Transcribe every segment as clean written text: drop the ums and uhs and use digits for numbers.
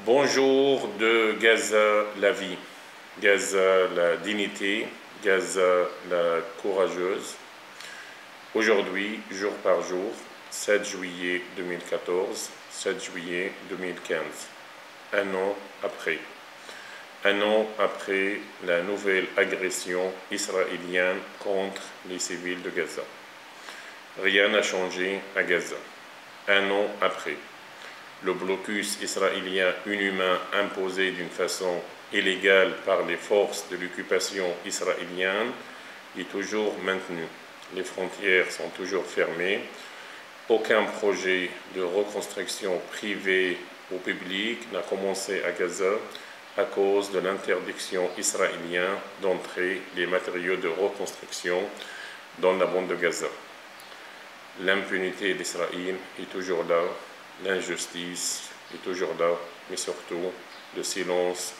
Bonjour de Gaza la vie, Gaza la dignité, Gaza la courageuse. Aujourd'hui, jour par jour, 7 juillet 2014, 7 juillet 2015, un an après. Un an après la nouvelle agression israélienne contre les civils de Gaza. Rien n'a changé à Gaza. Un an après, le blocus israélien inhumain imposé d'une façon illégale par les forces de l'occupation israélienne est toujours maintenu. Les frontières sont toujours fermées. Aucun projet de reconstruction privée ou public n'a commencé à Gaza à cause de l'interdiction israélienne d'entrer les matériaux de reconstruction dans la bande de Gaza. L'impunité d'Israël est toujours là, l'injustice est toujours là, mais surtout le silence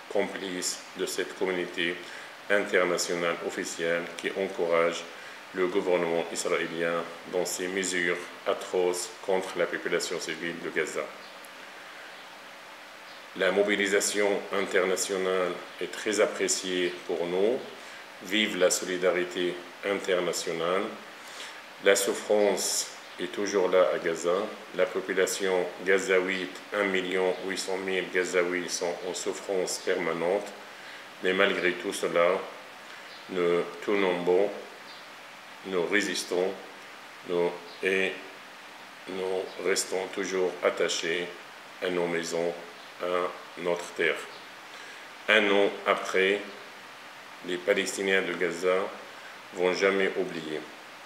complice de cette communauté internationale officielle qui encourage le gouvernement israélien dans ses mesures atroces contre la population civile de Gaza. La mobilisation internationale est très appréciée pour nous. Vive la solidarité internationale. La souffrance est toujours là à Gaza. La population gazaouite, 1 800 000 Gazaouis sont en souffrance permanente. Mais malgré tout cela, nous tournons bon, nous résistons et nous restons toujours attachés à nos maisons, à notre terre. Un an après, les Palestiniens de Gaza ne vont jamais oublier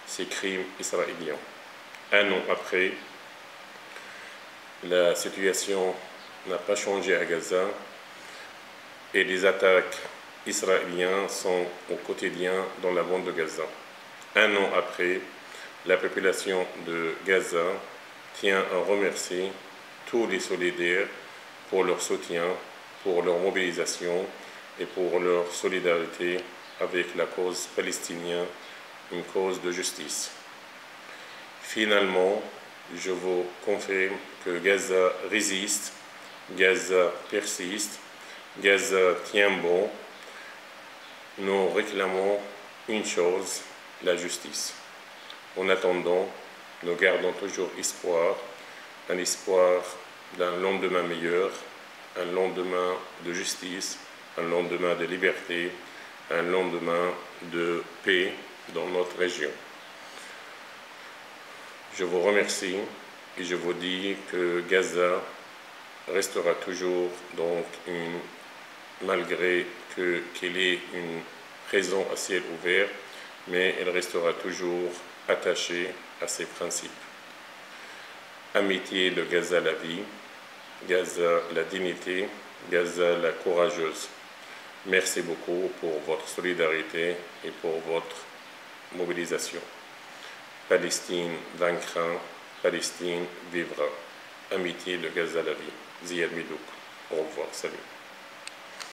ces crimes israéliens. Un an après, la situation n'a pas changé à Gaza et les attaques israéliennes sont au quotidien dans la bande de Gaza. Un an après, la population de Gaza tient à remercier tous les solidaires pour leur soutien, pour leur mobilisation et pour leur solidarité avec la cause palestinienne, une cause de justice. Finalement, je vous confirme que Gaza résiste, Gaza persiste, Gaza tient bon. Nous réclamons une chose, la justice. En attendant, nous gardons toujours espoir, un espoir d'un lendemain meilleur, un lendemain de justice, un lendemain de liberté, un lendemain de paix dans notre région. Je vous remercie et je vous dis que Gaza restera toujours donc malgré qu'elle ait une prison à ciel ouvert, mais elle restera toujours attachée à ses principes. Amitié de Gaza la vie, Gaza la dignité, Gaza la courageuse. Merci beaucoup pour votre solidarité et pour votre mobilisation. Palestine vaincra, Palestine vivra. Amitié de Gaza la vie. Ziad Midouk. Au revoir, salut.